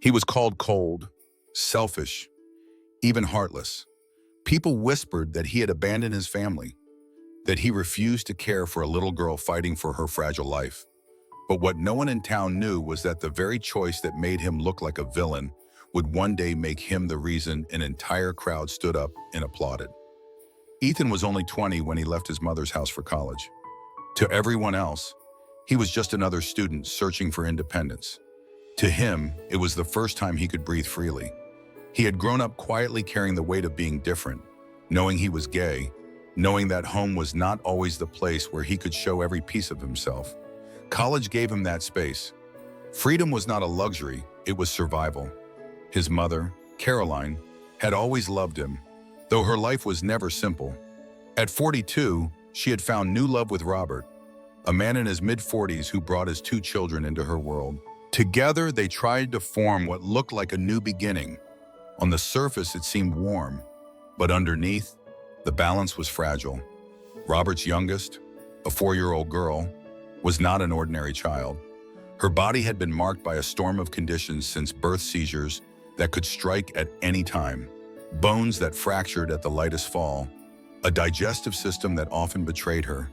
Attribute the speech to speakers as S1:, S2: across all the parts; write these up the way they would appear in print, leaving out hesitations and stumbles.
S1: He was called cold, selfish, even heartless. People whispered that he had abandoned his family, that he refused to care for a little girl fighting for her fragile life. But what no one in town knew was that the very choice that made him look like a villain would one day make him the reason an entire crowd stood up and applauded. Ethan was only 20 when he left his mother's house for college. To everyone else, he was just another student searching for independence. To him, it was the first time he could breathe freely. He had grown up quietly carrying the weight of being different, knowing he was gay, knowing that home was not always the place where he could show every piece of himself. College gave him that space. Freedom was not a luxury, it was survival. His mother, Caroline, had always loved him, though her life was never simple. At 42, she had found new love with Robert, a man in his mid-40s who brought his two children into her world. Together, they tried to form what looked like a new beginning. On the surface, it seemed warm, but underneath, the balance was fragile. Robert's youngest, a 4-year-old girl, was not an ordinary child. Her body had been marked by a storm of conditions since birth: seizures that could strike at any time, bones that fractured at the lightest fall, a digestive system that often betrayed her.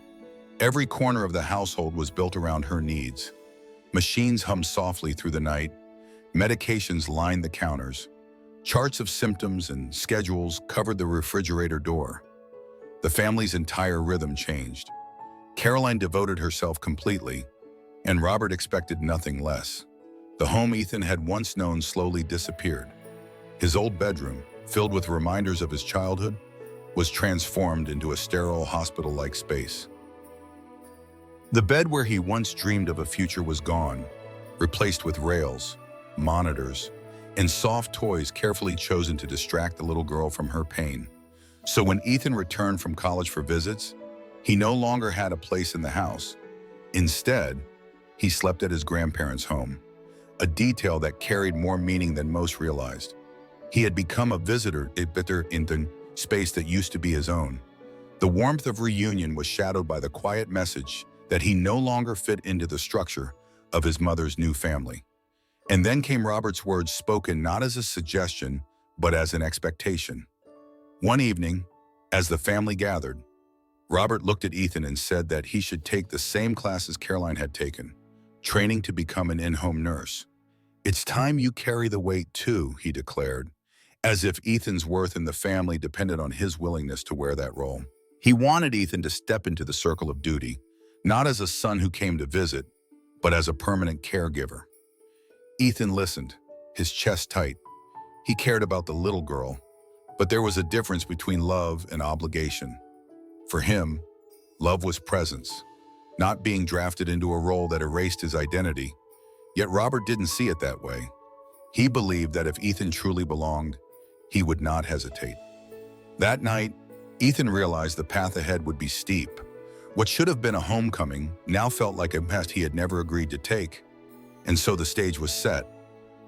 S1: Every corner of the household was built around her needs. Machines hummed softly through the night, medications lined the counters, charts of symptoms and schedules covered the refrigerator door. The family's entire rhythm changed. Caroline devoted herself completely, and Robert expected nothing less. The home Ethan had once known slowly disappeared. His old bedroom, filled with reminders of his childhood, was transformed into a sterile hospital-like space. The bed where he once dreamed of a future was gone, replaced with rails, monitors, and soft toys carefully chosen to distract the little girl from her pain. So when Ethan returned from college for visits, he no longer had a place in the house. Instead, he slept at his grandparents' home, a detail that carried more meaning than most realized. He had become a visitor in the space that used to be his own. The warmth of reunion was shadowed by the quiet message that he no longer fit into the structure of his mother's new family. And then came Robert's words, spoken not as a suggestion, but as an expectation. One evening, as the family gathered, Robert looked at Ethan and said that he should take the same classes Caroline had taken, training to become an in-home nurse. "It's time you carry the weight too," he declared, as if Ethan's worth in the family depended on his willingness to wear that role. He wanted Ethan to step into the circle of duty, not as a son who came to visit, but as a permanent caregiver. Ethan listened, his chest tight. He cared about the little girl, but there was a difference between love and obligation. For him, love was presence, not being drafted into a role that erased his identity. Yet Robert didn't see it that way. He believed that if Ethan truly belonged, he would not hesitate. That night, Ethan realized the path ahead would be steep. What should have been a homecoming now felt like a path he had never agreed to take. And so the stage was set.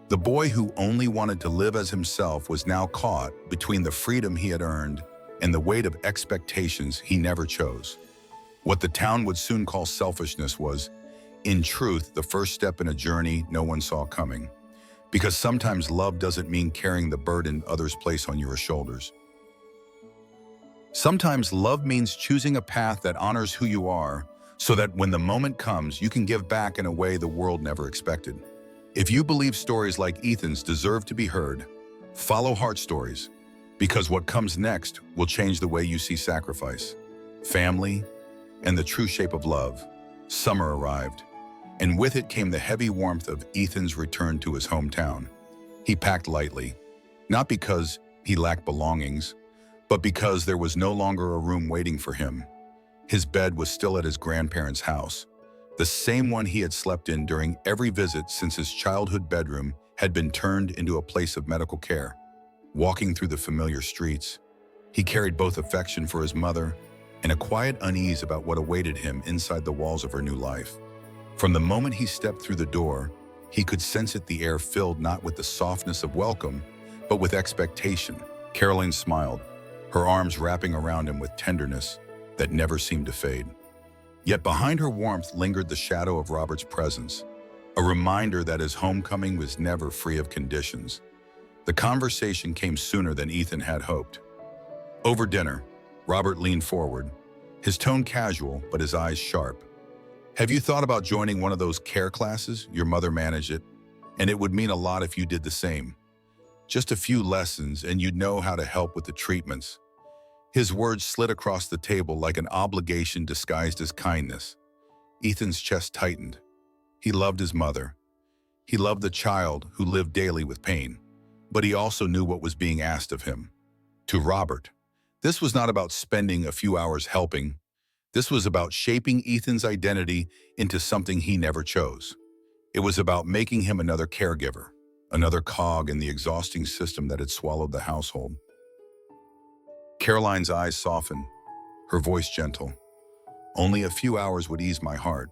S1: The boy who only wanted to live as himself was now caught between the freedom he had earned and the weight of expectations he never chose. What the town would soon call selfishness was, in truth, the first step in a journey no one saw coming. Because sometimes love doesn't mean carrying the burden others place on your shoulders. Sometimes love means choosing a path that honors who you are, so that when the moment comes, you can give back in a way the world never expected. If you believe stories like Ethan's deserve to be heard, follow Heart Stories, because what comes next will change the way you see sacrifice, family, and the true shape of love. Summer arrived, and with it came the heavy warmth of Ethan's return to his hometown. He packed lightly, not because he lacked belongings, but because there was no longer a room waiting for him. His bed was still at his grandparents' house, the same one he had slept in during every visit since his childhood bedroom had been turned into a place of medical care. Walking through the familiar streets, he carried both affection for his mother and a quiet unease about what awaited him inside the walls of her new life. From the moment he stepped through the door, he could sense it, the air filled not with the softness of welcome, but with expectation. Caroline smiled, her arms wrapping around him with tenderness that never seemed to fade. Yet behind her warmth lingered the shadow of Robert's presence, a reminder that his homecoming was never free of conditions. The conversation came sooner than Ethan had hoped. Over dinner, Robert leaned forward, his tone casual but his eyes sharp. "Have you thought about joining one of those care classes? Your mother managed it, and it would mean a lot if you did the same. Just a few lessons and you'd know how to help with the treatments." His words slid across the table like an obligation disguised as kindness. Ethan's chest tightened. He loved his mother. He loved the child who lived daily with pain. But he also knew what was being asked of him. To Robert, this was not about spending a few hours helping. This was about shaping Ethan's identity into something he never chose. It was about making him another caregiver, another cog in the exhausting system that had swallowed the household. Caroline's eyes softened, her voice gentle. "Only a few hours would ease my heart.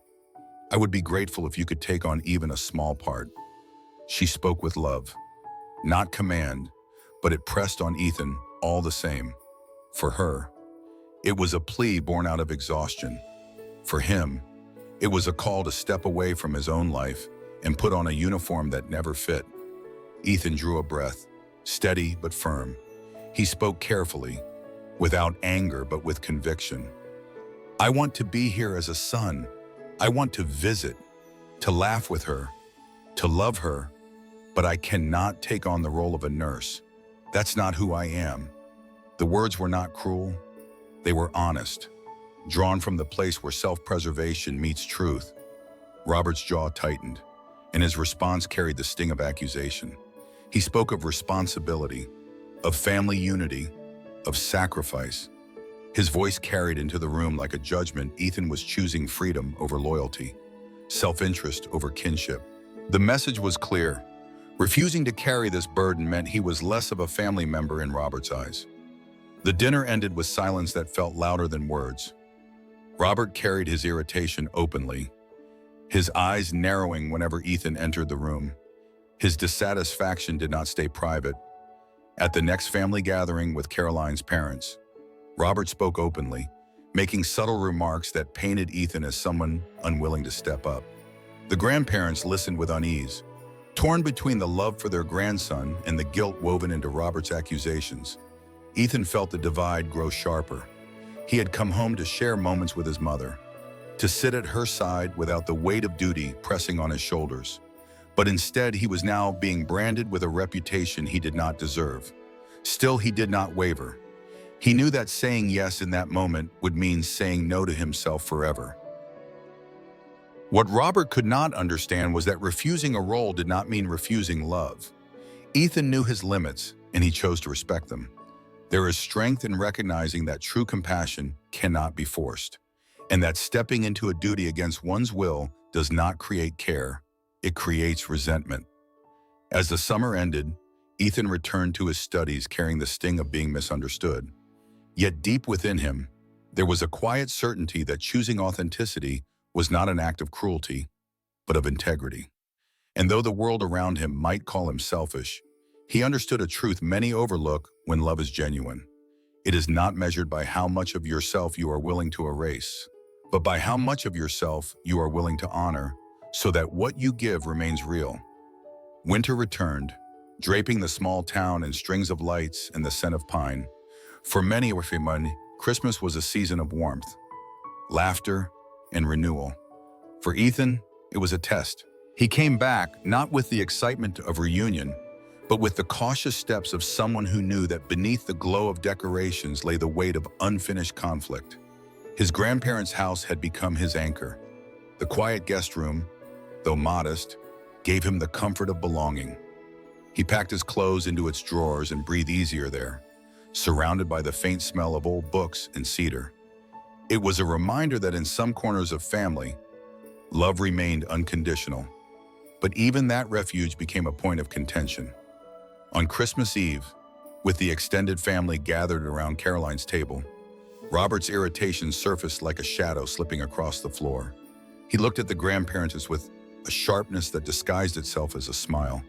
S1: I would be grateful if you could take on even a small part." She spoke with love, not command, but it pressed on Ethan all the same. For her, it was a plea born out of exhaustion. For him, it was a call to step away from his own life and put on a uniform that never fit. Ethan drew a breath, steady but firm. He spoke carefully, without anger but with conviction. "I want to be here as a son. I want to visit, to laugh with her, to love her, but I cannot take on the role of a nurse. That's not who I am." The words were not cruel. They were honest, drawn from the place where self-preservation meets truth. Robert's jaw tightened, and his response carried the sting of accusation. He spoke of responsibility, of family unity, of sacrifice. His voice carried into the room like a judgment. Ethan was choosing freedom over loyalty, self-interest over kinship. The message was clear. Refusing to carry this burden meant he was less of a family member in Robert's eyes. The dinner ended with silence that felt louder than words. Robert carried his irritation openly, his eyes narrowing whenever Ethan entered the room. His dissatisfaction did not stay private. At the next family gathering with Caroline's parents, Robert spoke openly, making subtle remarks that painted Ethan as someone unwilling to step up. The grandparents listened with unease, torn between the love for their grandson and the guilt woven into Robert's accusations. Ethan felt the divide grow sharper. He had come home to share moments with his mother, to sit at her side without the weight of duty pressing on his shoulders. But instead, he was now being branded with a reputation he did not deserve. Still, he did not waver. He knew that saying yes in that moment would mean saying no to himself forever. What Robert could not understand was that refusing a role did not mean refusing love. Ethan knew his limits, and he chose to respect them. There is strength in recognizing that true compassion cannot be forced, and that stepping into a duty against one's will does not create care, it creates resentment. As the summer ended, Ethan returned to his studies carrying the sting of being misunderstood. Yet deep within him, there was a quiet certainty that choosing authenticity was not an act of cruelty, but of integrity. And though the world around him might call him selfish, he understood a truth many overlook when love is genuine. It is not measured by how much of yourself you are willing to erase, but by how much of yourself you are willing to honor, so that what you give remains real. Winter returned, draping the small town in strings of lights and the scent of pine. For many women, Christmas was a season of warmth, laughter, and renewal. For Ethan, it was a test. He came back not with the excitement of reunion, but with the cautious steps of someone who knew that beneath the glow of decorations lay the weight of unfinished conflict. His grandparents' house had become his anchor. The quiet guest room, though modest, gave him the comfort of belonging. He packed his clothes into its drawers and breathed easier there, surrounded by the faint smell of old books and cedar. It was a reminder that in some corners of family, love remained unconditional. But even that refuge became a point of contention. On Christmas Eve, with the extended family gathered around Caroline's table, Robert's irritation surfaced like a shadow slipping across the floor. He looked at the grandparents with a sharpness that disguised itself as a smile.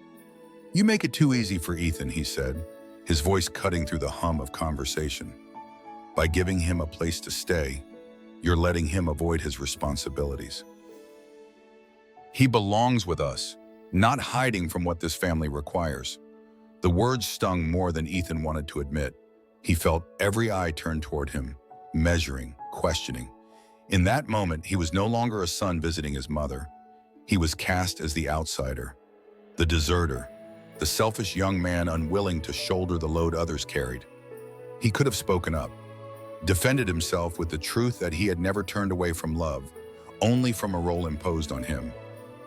S1: "You make it too easy for Ethan," he said, his voice cutting through the hum of conversation. "By giving him a place to stay, you're letting him avoid his responsibilities." He belongs with us, not hiding from what this family requires. The words stung more than Ethan wanted to admit. He felt every eye turned toward him, measuring, questioning. In that moment, he was no longer a son visiting his mother. He was cast as the outsider, the deserter, the selfish young man unwilling to shoulder the load others carried. He could have spoken up, defended himself with the truth that he had never turned away from love, only from a role imposed on him.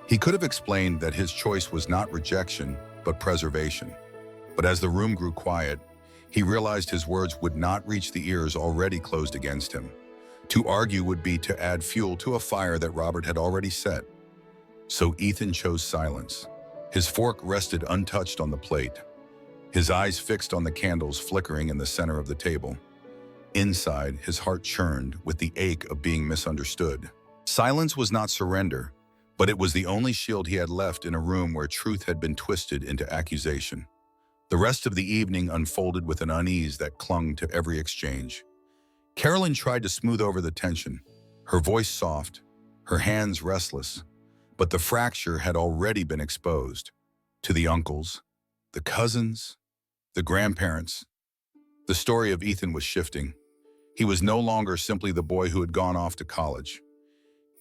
S1: He could have explained that his choice was not rejection, but preservation. But as the room grew quiet, he realized his words would not reach the ears already closed against him. To argue would be to add fuel to a fire that Robert had already set. So Ethan chose silence. His fork rested untouched on the plate, his eyes fixed on the candles flickering in the center of the table. Inside, his heart churned with the ache of being misunderstood. Silence was not surrender, but it was the only shield he had left in a room where truth had been twisted into accusation. The rest of the evening unfolded with an unease that clung to every exchange. Carolyn tried to smooth over the tension, her voice soft, her hands restless, but the fracture had already been exposed. To the uncles, the cousins, the grandparents, the story of Ethan was shifting. He was no longer simply the boy who had gone off to college.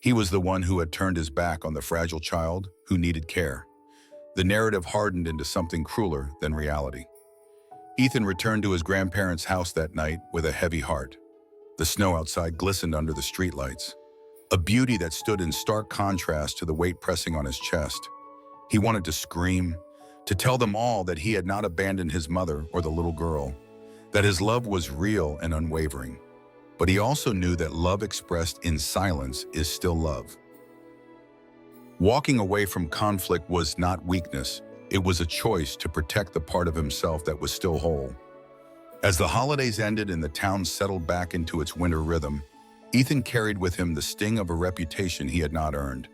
S1: He was the one who had turned his back on the fragile child who needed care. The narrative hardened into something crueler than reality. Ethan returned to his grandparents' house that night with a heavy heart. The snow outside glistened under the streetlights, a beauty that stood in stark contrast to the weight pressing on his chest. He wanted to scream, to tell them all that he had not abandoned his mother or the little girl, that his love was real and unwavering. But he also knew that love expressed in silence is still love. Walking away from conflict was not weakness, it was a choice to protect the part of himself that was still whole. As the holidays ended and the town settled back into its winter rhythm, Ethan carried with him the sting of a reputation he had not earned.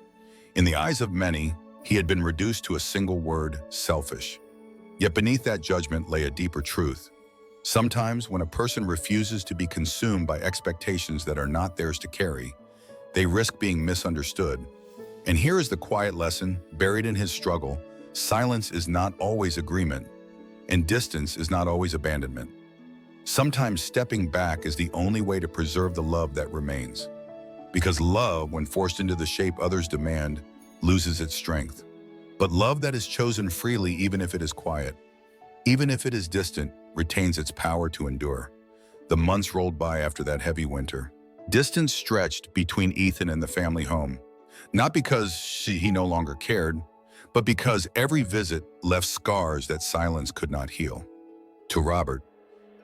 S1: In the eyes of many, he had been reduced to a single word, selfish. Yet beneath that judgment lay a deeper truth. Sometimes when a person refuses to be consumed by expectations that are not theirs to carry, they risk being misunderstood. And here is the quiet lesson, buried in his struggle: silence is not always agreement, and distance is not always abandonment. Sometimes stepping back is the only way to preserve the love that remains. Because love, when forced into the shape others demand, loses its strength. But love that is chosen freely, even if it is quiet, even if it is distant, retains its power to endure. The months rolled by after that heavy winter. Distance stretched between Ethan and the family home, not because he no longer cared, but because every visit left scars that silence could not heal. To Robert,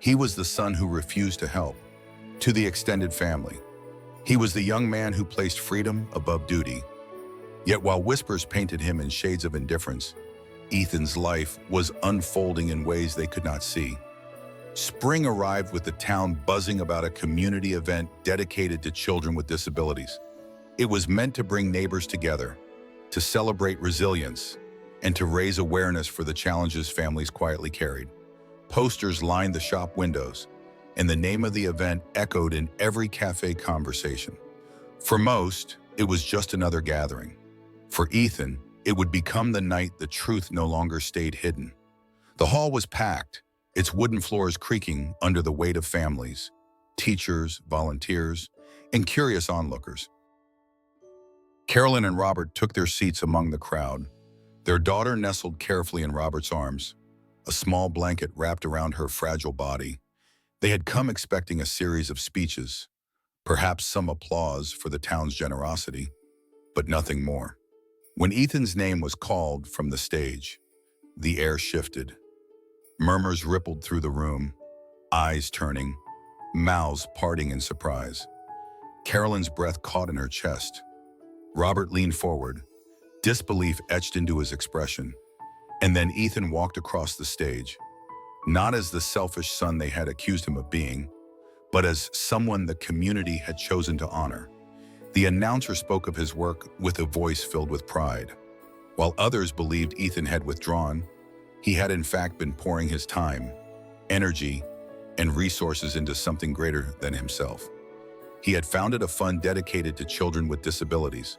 S1: he was the son who refused to help. To the extended family, he was the young man who placed freedom above duty. Yet while whispers painted him in shades of indifference, Ethan's life was unfolding in ways they could not see. Spring arrived with the town buzzing about a community event dedicated to children with disabilities. It was meant to bring neighbors together, to celebrate resilience, and to raise awareness for the challenges families quietly carried. Posters lined the shop windows, and the name of the event echoed in every cafe conversation. For most, it was just another gathering. For Ethan, it would become the night the truth no longer stayed hidden. The hall was packed, its wooden floors creaking under the weight of families, teachers, volunteers, and curious onlookers. Carolyn and Robert took their seats among the crowd. Their daughter nestled carefully in Robert's arms, a small blanket wrapped around her fragile body. They had come expecting a series of speeches, perhaps some applause for the town's generosity, but nothing more. When Ethan's name was called from the stage, the air shifted. Murmurs rippled through the room, eyes turning, mouths parting in surprise. Carolyn's breath caught in her chest. Robert leaned forward, disbelief etched into his expression. And then Ethan walked across the stage, not as the selfish son they had accused him of being, but as someone the community had chosen to honor. The announcer spoke of his work with a voice filled with pride. While others believed Ethan had withdrawn, he had in fact been pouring his time, energy, and resources into something greater than himself. He had founded a fund dedicated to children with disabilities,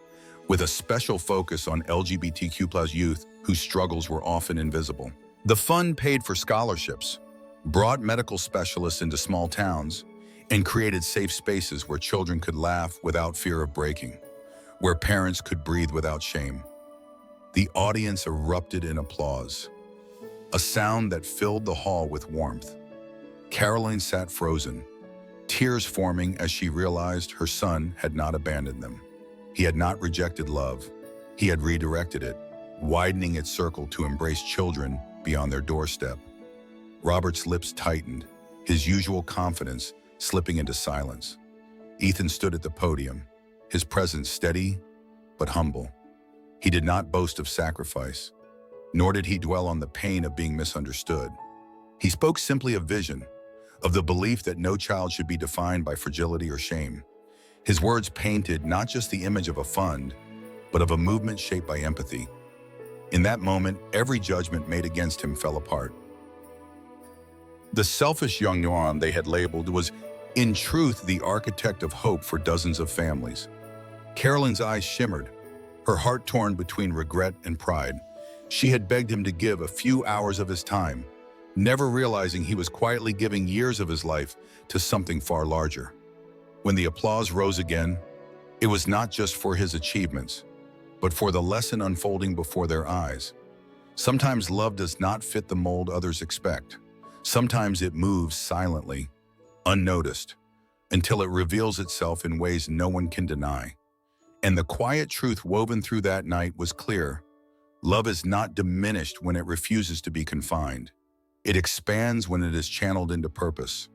S1: with a special focus on LGBTQ youth whose struggles were often invisible. The fund paid for scholarships, brought medical specialists into small towns, and created safe spaces where children could laugh without fear of breaking, where parents could breathe without shame. The audience erupted in applause, a sound that filled the hall with warmth. Caroline sat frozen, tears forming as she realized her son had not abandoned them. He had not rejected love. He had redirected it, widening its circle to embrace children beyond their doorstep. Robert's lips tightened, his usual confidence slipping into silence. Ethan stood at the podium, his presence steady but humble. He did not boast of sacrifice, nor did he dwell on the pain of being misunderstood. He spoke simply of vision, of the belief that no child should be defined by fragility or shame. His words painted not just the image of a fund, but of a movement shaped by empathy. In that moment, every judgment made against him fell apart. The selfish young man they had labeled was, in truth, the architect of hope for dozens of families. Carolyn's eyes shimmered, her heart torn between regret and pride. She had begged him to give a few hours of his time, never realizing he was quietly giving years of his life to something far larger. When the applause rose again, it was not just for his achievements, but for the lesson unfolding before their eyes. Sometimes love does not fit the mold others expect. Sometimes it moves silently, unnoticed, until it reveals itself in ways no one can deny. And the quiet truth woven through that night was clear. Love is not diminished when it refuses to be confined. It expands when it is channeled into purpose.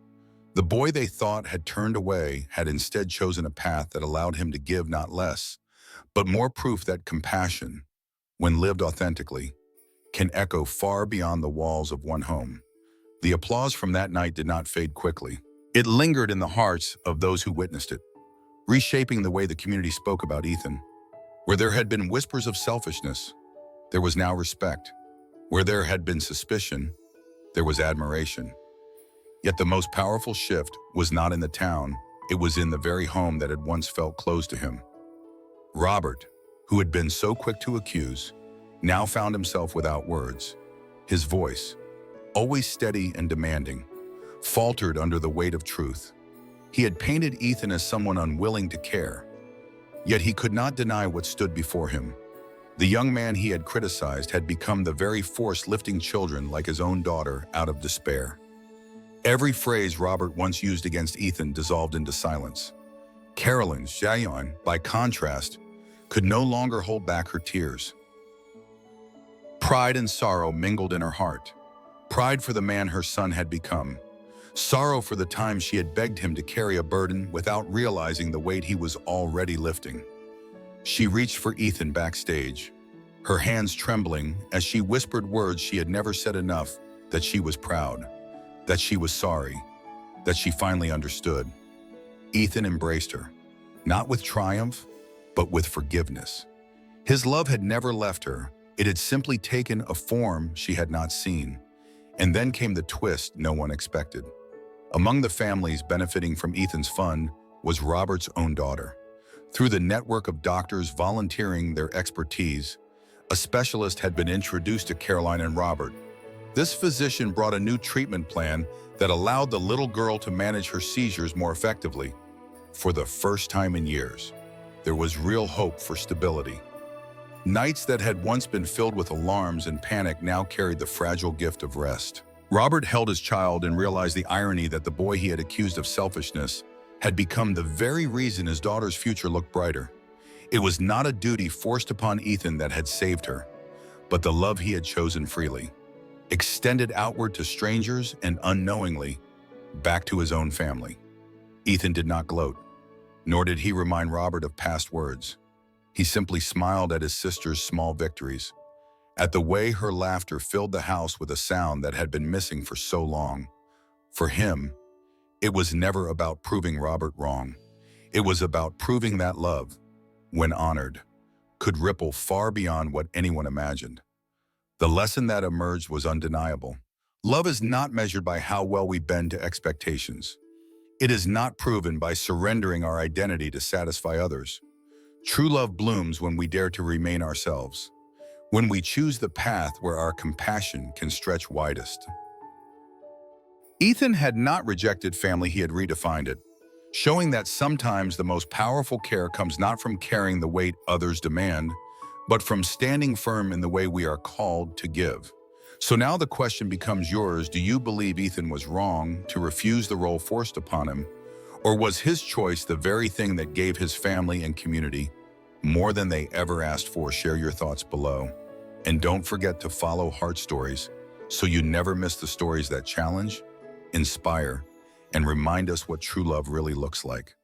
S1: The boy they thought had turned away had instead chosen a path that allowed him to give not less, but more proof that compassion, when lived authentically, can echo far beyond the walls of one home. The applause from that night did not fade quickly. It lingered in the hearts of those who witnessed it, reshaping the way the community spoke about Ethan. Where there had been whispers of selfishness, there was now respect. Where there had been suspicion, there was admiration. Yet the most powerful shift was not in the town, it was in the very home that had once felt close to him. Robert, who had been so quick to accuse, now found himself without words. His voice, always steady and demanding, faltered under the weight of truth. He had painted Ethan as someone unwilling to care, yet he could not deny what stood before him. The young man he had criticized had become the very force lifting children like his own daughter out of despair. Every phrase Robert once used against Ethan dissolved into silence. Carolyn, Jayon, by contrast, could no longer hold back her tears. Pride and sorrow mingled in her heart. Pride for the man her son had become. Sorrow for the time she had begged him to carry a burden without realizing the weight he was already lifting. She reached for Ethan backstage, her hands trembling as she whispered words she had never said enough, that she was proud, that she was sorry, that she finally understood. Ethan embraced her, not with triumph, but with forgiveness. His love had never left her. It had simply taken a form she had not seen. And then came the twist no one expected. Among the families benefiting from Ethan's fund was Robert's own daughter. Through the network of doctors volunteering their expertise, a specialist had been introduced to Caroline and Robert. This physician brought a new treatment plan that allowed the little girl to manage her seizures more effectively. For the first time in years, there was real hope for stability. Nights that had once been filled with alarms and panic now carried the fragile gift of rest. Robert held his child and realized the irony that the boy he had accused of selfishness had become the very reason his daughter's future looked brighter. It was not a duty forced upon Ethan that had saved her, but the love he had chosen freely, extended outward to strangers and unknowingly back to his own family. Ethan did not gloat, nor did he remind Robert of past words. He simply smiled at his sister's small victories, at the way her laughter filled the house with a sound that had been missing for so long. For him, it was never about proving Robert wrong. It was about proving that love, when honored, could ripple far beyond what anyone imagined. The lesson that emerged was undeniable. Love is not measured by how well we bend to expectations. It is not proven by surrendering our identity to satisfy others. True love blooms when we dare to remain ourselves, when we choose the path where our compassion can stretch widest. Ethan had not rejected family, he had redefined it, showing that sometimes the most powerful care comes not from carrying the weight others demand, but from standing firm in the way we are called to give. So now the question becomes yours. Do you believe Ethan was wrong to refuse the role forced upon him? Or was his choice the very thing that gave his family and community more than they ever asked for? Share your thoughts below. And don't forget to follow Heart Stories so you never miss the stories that challenge, inspire, and remind us what true love really looks like.